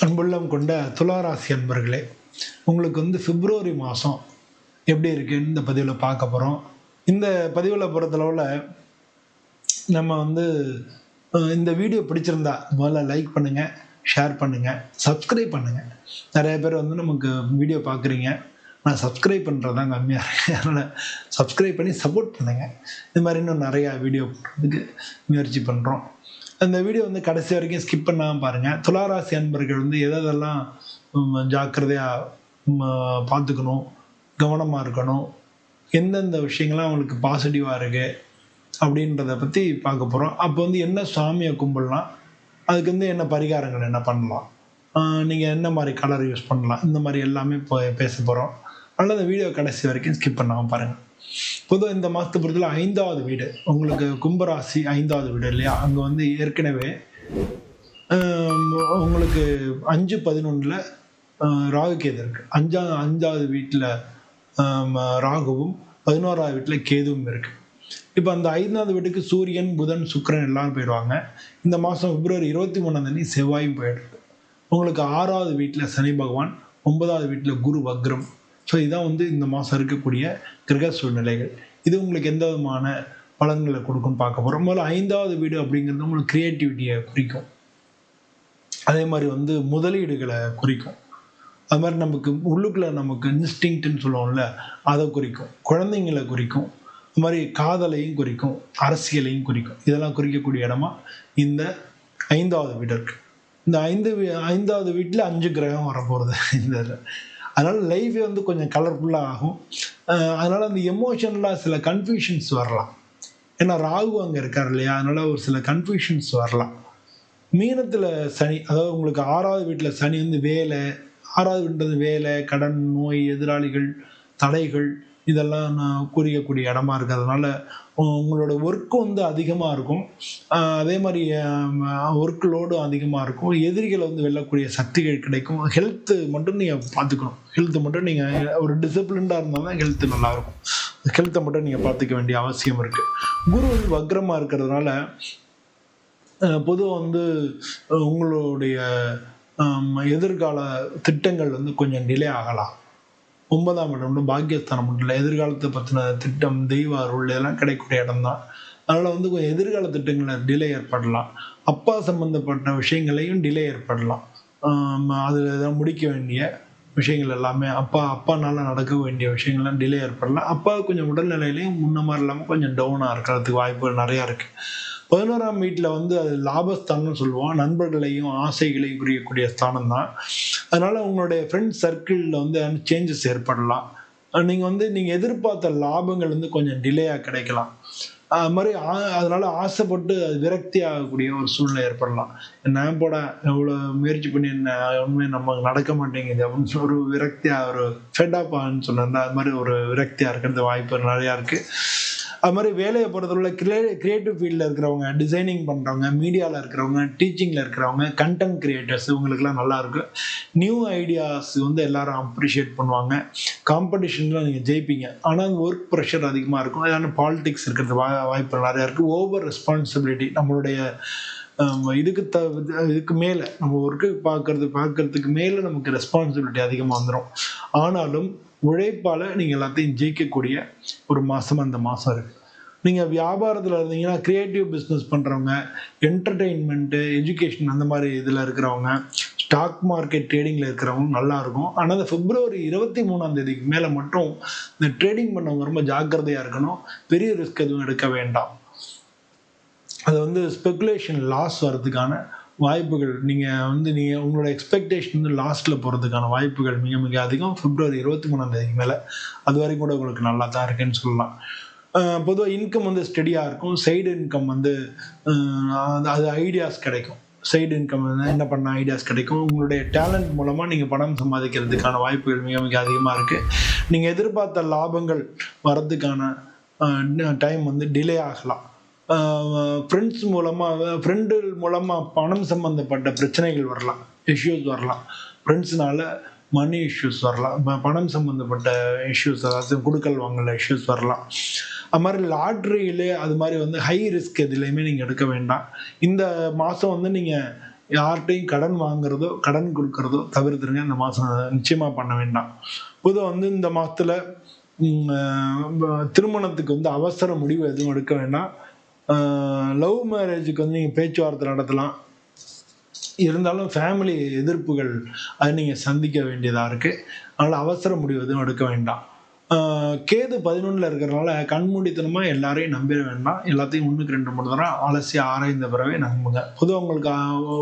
அன்புள்ளம் கொண்ட துளாராசி அன்பர்களே, உங்களுக்கு பிப்ரவரி மாதம் எப்படி இருக்குன்னு இந்த பதிவில் பார்க்க போகிறோம். இந்த பதிவில் பொறுத்தளவில் நம்ம இந்த வீடியோ பிடிச்சிருந்தா முதல்ல லைக் பண்ணுங்கள், ஷேர் பண்ணுங்கள், சப்ஸ்கிரைப் பண்ணுங்கள். நிறைய பேர் நமக்கு வீடியோ பார்க்குறீங்க, நான் சப்ஸ்கிரைப் பண்ணுறது தான் கம்மியாக இருக்குது. அதனால் சப்ஸ்கிரைப் பண்ணி சப்போர்ட் பண்ணுங்கள். இது மாதிரி இன்னும் நிறையா வீடியோ போடுறதுக்கு முயற்சி பண்ணுறோம். அந்த வீடியோ கடைசி வரைக்கும் ஸ்கிப் பண்ணாமல் பாருங்கள். துளாராசி அன்பர்கள் எதெல்லாம் ஜாக்கிரதையாக பார்த்துக்கணும், கவனமாக இருக்கணும், எந்தெந்த விஷயங்கள்லாம் அவங்களுக்கு பாசிட்டிவாக இருக்குது அப்படின்றத பற்றி பார்க்க போகிறோம். அப்போ என்ன சாமியை கும்பிடலாம், அதுக்கு என்ன பரிகாரங்கள் என்ன பண்ணலாம், நீங்கள் என்ன மாதிரி கலர் யூஸ் பண்ணலாம், இந்த மாதிரி எல்லாமே இப்போ பேச போகிறோம். அதனால் அந்த வீடியோ கடைசி வரைக்கும் ஸ்கிப் பண்ணாமல் பாருங்கள். பொதுவாக இந்த மாதத்தை பொறுத்தவரை 5வது வீடு உங்களுக்கு கும்பராசி 5வது வீடு இல்லையா? அங்கே ஏற்கனவே உங்களுக்கு 5-11 ராகுகேது இருக்குது. 5வது வீட்டில் ராகுவும் 11வது வீட்டில் கேதுவும் இருக்குது. இப்போ அந்த 5வது வீட்டுக்கு சூரியன், புதன், சுக்கிரன் எல்லாரும் போயிடுவாங்க. இந்த மாதம் பிப்ரவரி 23 செவ்வாயும் போயிடுது. உங்களுக்கு 6வது வீட்டில் சனி பகவான், 9வது வீட்டில் குரு வக்ரம். ஸோ இதான் இந்த மாதம் இருக்கக்கூடிய கிரக சூழ்நிலைகள். இது உங்களுக்கு எந்த விதமான பலன்களை கொடுக்குன்னு பார்க்க போகிறோம். முதல்ல 5வது வீடு அப்படிங்கிறது உங்களுக்கு க்ரியேட்டிவிட்டியை குறிக்கும். அதே மாதிரி முதலீடுகளை குறிக்கும். அது மாதிரி நமக்கு உள்ளுக்குள்ளே நமக்கு இன்ஸ்டிங்க்ட்னு சொல்லுவோம்ல, அதை குறிக்கும். குழந்தைங்களை குறிக்கும். அது மாதிரி காதலையும் குறிக்கும், அரசியலையும் குறிக்கும். இதெல்லாம் குறிக்கக்கூடிய இடமா இந்த 5வது வீடு இருக்குது. இந்த 5வது வீட்டில் 5 கிரகம் வரப்போகிறது இந்த இதில். அதனால் லைஃபே கொஞ்சம் கலர்ஃபுல்லாக ஆகும். அதனால் அந்த எமோஷனலாக சில கன்ஃபியூஷன்ஸ் வரலாம். ஏன்னா ராகு அங்கே இருக்கார் இல்லையா? அதனால் ஒரு சில கன்ஃபியூஷன்ஸ் வரலாம். மீனத்தில் சனி, அதாவது உங்களுக்கு 6வது வீட்டில் சனி வேலை, 6வது வீட்டுறது வேலை, கடன், நோய், எதிராளிகள், தடைகள், இதெல்லாம் நான் குறிக்கக்கூடிய இடமா இருக்கிறதுனால உங்களோட ஒர்க்கு அதிகமாக இருக்கும். அதே மாதிரி ஒர்க் லோடும் அதிகமாக இருக்கும். எதிரிகளை வெல்லக்கூடிய சக்திகள் கிடைக்கும். ஹெல்த்து மட்டும் நீங்கள் பார்த்துக்கணும். ஹெல்த்து மட்டும் நீங்கள் ஒரு டிசிப்ளின்டாக இருந்தால் தான் ஹெல்த்து நல்லாயிருக்கும். ஹெல்த்தை மட்டும் நீங்கள் பார்த்துக்க வேண்டிய அவசியம் இருக்குது. குரு வக்ரமாக இருக்கிறதுனால பொதுவாக உங்களுடைய எதிர்கால திட்டங்கள் கொஞ்சம் டிலே ஆகலாம். 9ஆம் இடம் பாக்கியஸ்தானம் இல்லை, எதிர்காலத்தை பற்றின திட்டம், தெய்வ அருள் இதெல்லாம் கிடைக்கக்கூடிய இடம் தான். அதனால் கொஞ்சம் எதிர்கால திட்டங்களில் டிலே ஏற்படலாம். அப்பா சம்மந்தப்பட்ட விஷயங்களையும் டிலே ஏற்படலாம். அதில் எதாவது முடிக்க வேண்டிய விஷயங்கள் எல்லாமே அப்பானால நடக்க வேண்டிய விஷயங்கள்லாம் டிலே ஏற்படலாம். அப்பா கொஞ்சம் உடல்நிலையிலையும் முன்ன மாதிரி இல்லாமல் கொஞ்சம் டவுனாக இருக்கிறதுக்கு வாய்ப்புகள் நிறையா இருக்குது. 11ஆம் வீட்டில் அது லாபஸ்தானம்னு சொல்லுவோம். நண்பர்களையும் ஆசைகளையும் குறிக்கக்கூடிய ஸ்தானம் தான். அதனால் உங்களுடைய ஃப்ரெண்ட்ஸ் சர்க்கிளில் சேஞ்சஸ் ஏற்படலாம். நீங்கள் எதிர்பார்த்த லாபங்கள் கொஞ்சம் டிலேயாக கிடைக்கலாம். அது மாதிரி அதனால் ஆசைப்பட்டு அது விரக்தி ஆகக்கூடிய ஒரு சூழ்நிலை ஏற்படலாம். நான் போட எவ்வளோ முயற்சி பண்ணி உண்மையை நமக்கு நடக்க மாட்டேங்குது அப்படின்னு ஒரு விரக்தியாக, ஒரு ஃபெட்டாப் ஆகுன்னு சொன்னேன். அது மாதிரி ஒரு விரக்தியாக இருக்கிறது வாய்ப்பு நிறையா இருக்குது. அது மாதிரி வேலையை பொறுத்தவரை கிரியேட்டிவ் ஃபீல்டில் இருக்கிறவங்க, டிசைனிங் பண்ணுறவங்க, மீடியாவில் இருக்கிறவங்க, டீச்சிங்கில் இருக்கிறவங்க, கண்டென்ட் கிரியேட்டர்ஸ், இவங்களுக்குலாம் நல்லாயிருக்கு. நியூ ஐடியாஸ் எல்லாரும் அப்ரிஷியேட் பண்ணுவாங்க. காம்படிஷனில் நீங்கள் ஜெயிப்பீங்க. ஆனால் ஒர்க் ப்ரெஷர் அதிகமாக இருக்கும். ஏன்னா பாலிடிக்ஸ் இருக்கிறது வாய்ப்பு நிறையா இருக்குது. ஓவர் ரெஸ்பான்சிபிலிட்டி நம்மளுடைய இதுக்கு மேலே நம்ம ஒர்க்கு பார்க்கறதுக்கு மேலே நமக்கு ரெஸ்பான்சிபிலிட்டி அதிகமாக வந்துடும். ஆனாலும் உழைப்பால் நீங்கள் எல்லாத்தையும் ஜெயிக்கக்கூடிய ஒரு மாதம் அந்த மாதம் இருக்குது. நீங்கள் வியாபாரத்தில் இருந்தீங்கன்னா, க்ரியேட்டிவ் பிஸ்னஸ் பண்ணுறவங்க, என்டர்டெயின்மெண்ட்டு, எஜுகேஷன் அந்த மாதிரி இதில் இருக்கிறவங்க, ஸ்டாக் மார்க்கெட் ட்ரேடிங்கில் இருக்கிறவங்க நல்லாயிருக்கும். ஆனால் அந்த பிப்ரவரி 23 மேலே மட்டும் இந்த ட்ரேடிங் பண்ணவங்க ரொம்ப ஜாக்கிரதையாக இருக்கணும். பெரிய ரிஸ்க் எதுவும் எடுக்க வேண்டாம். அது ஸ்பெகுலேஷன் லாஸ் வர்றதுக்கான வாய்ப்புகள், நீங்கள் உங்களோட எக்ஸ்பெக்டேஷன் லாஸ்ட்டில் போகிறதுக்கான வாய்ப்புகள் மிக மிக அதிகம். பிப்ரவரி 23 மேலே அது வரைக்கும் கூட உங்களுக்கு நல்லா தான் இருக்குன்னு சொல்லலாம். பொதுவாக இன்கம் ஸ்டெடியாக இருக்கும். சைடு இன்கம் அது ஐடியாஸ் கிடைக்கும். சைடு இன்கம் என்ன பண்ண ஐடியாஸ் கிடைக்கும். உங்களுடைய டேலண்ட் மூலமாக நீங்கள் பணம் சம்பாதிக்கிறதுக்கான வாய்ப்புகள் மிக மிக அதிகமாக இருக்குது. நீங்கள் எதிர்பார்த்த லாபங்கள் வர்றதுக்கான டைம் டிலே ஆகலாம். ஃப்ரெண்ட்ஸ் மூலமாக பணம் சம்மந்தப்பட்ட பிரச்சனைகள் வரலாம், இஷ்யூஸ் வரலாம். ஃப்ரெண்ட்ஸ்னால மணி இஷ்யூஸ் வரலாம், பணம் சம்மந்தப்பட்ட இஷ்யூஸ், அதாவது கொடுக்கல் வாங்கல இஷ்யூஸ் வரலாம். அது மாதிரி லாட்ரியிலே அது மாதிரி ஹை ரிஸ்க் எதுலேயுமே நீங்கள் எடுக்க வேண்டாம். இந்த மாதம் நீங்கள் யார்கிட்டையும் கடன் வாங்குறதோ கடன் கொடுக்கறதோ தவிர்த்துருங்க. இந்த மாதம் நிச்சயமா பண்ண வேண்டாம். பொதுவாக வந்து இந்த மாதத்துல திருமணத்துக்கு வந்து அவசர முடிவு எதுவும் எடுக்க வேண்டாம். லவ் மேரேஜுக்கு வந்து நீங்கள் பேச்சுவார்த்தை நடத்தலாம். இருந்தாலும் ஃபேமிலி எதிர்ப்புகள் அதை நீங்கள் சந்திக்க வேண்டியதாக இருக்குது. அதனால் அவசர முடிவு எதுவும் எடுக்க வேண்டாம். கேது 11ல் இருக்கிறனால கண்மூடித்தனமாக எல்லாரையும் நம்பிட வேண்டாம். எல்லாத்தையும் 1க்கு 2 3 தடவை அலசி ஆராய்ந்த பிறவே நம்புங்க. பொதுவாக உங்களுக்கு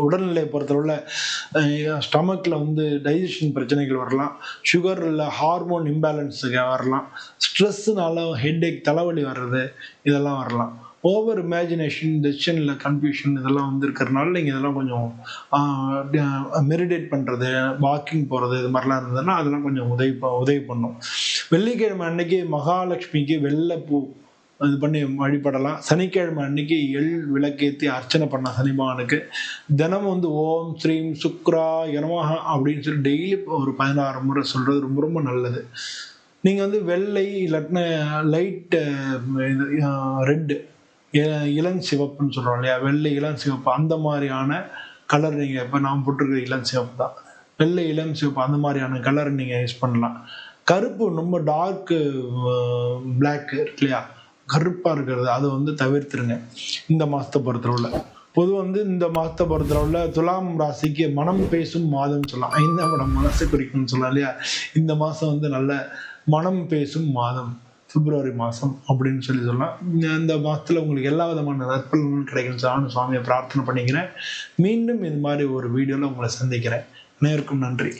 உடல்நிலையை பொறுத்தளவில் ஸ்டமக்கில் வந்து டைஜஷன் பிரச்சனைகள் வரலாம், சுகர் இல்லை ஹார்மோன் இம்பேலன்ஸுக்கு வரலாம், ஸ்ட்ரெஸ்ஸுனால ஹெட்ஏக் தலைவலி வர்றது இதெல்லாம் வரலாம். ஓவர் இமேஜினேஷன், டெசிஷனில் கன்ஃபியூஷன் இதெல்லாம் வந்து இருக்கிறனால நீங்கள் இதெல்லாம் கொஞ்சம் மெடிடேட் பண்ணுறது, வாக்கிங் போகிறது இது மாதிரிலாம் இருந்ததுன்னா அதெல்லாம் கொஞ்சம் உதவி பண்ணும். வெள்ளிக்கிழமை அன்னைக்கு மகாலட்சுமிக்கு வெள்ளைப்பூ இது பண்ணி வழிபடலாம். சனிக்கிழமை அன்னைக்கு எள் விளக்கேற்றி அர்ச்சனை பண்ணலாம் சனி பகவானுக்கு. தினமும் வந்து ஓம் ஸ்ரீம் சுக்ரா யனமஹ அப்படின்னு சொல்லி டெய்லி ஒரு 16 முறை சொல்கிறது ரொம்ப ரொம்ப நல்லது. நீங்கள் வந்து வெள்ளை இல்லாட்டினா லைட் ரெட்டு, இளம் சிவப்புன்னு சொல்கிறோம் இல்லையா, வெள்ளை இளம் சிவப்பு அந்த மாதிரியான கலர் நீங்கள் இப்போ நான் போட்டிருக்கிற இளம் சிவப்பு தான், வெள்ளை இளம் சிவப்பு அந்த மாதிரியான கலர் நீங்கள் யூஸ் பண்ணலாம். கருப்பு ரொம்ப டார்க்கு பிளாக் இருக்கு இல்லையா, கருப்பாக இருக்கிறது அதை வந்து தவிர்த்துருங்க இந்த மாதத்தை பொறுத்தளவில். பொதுவாக வந்து இந்த மாதத்தை பொறுத்தளவில் துலாம் ராசிக்கு மனம் பேசும் மாதம் சொல்லலாம். 5ஆம் இடம் மனசு குறிக்கும்னு சொல்லலாம் இல்லையா. இந்த மாதம் வந்து நல்ல மனம் பேசும் மாதம், பிப்ரவரி மாதம் அப்படின்னு சொல்லலாம். இந்த மாதத்தில் உங்களுக்கு எல்லா விதமான நற்பலன்களும் கிடைக்கும். நானும் சுவாமியை பிரார்த்தனை பண்ணிக்கிறேன். மீண்டும் இது மாதிரி ஒரு வீடியோவில் உங்களை சந்திக்கிறேன். அனைவருக்கும் நன்றி.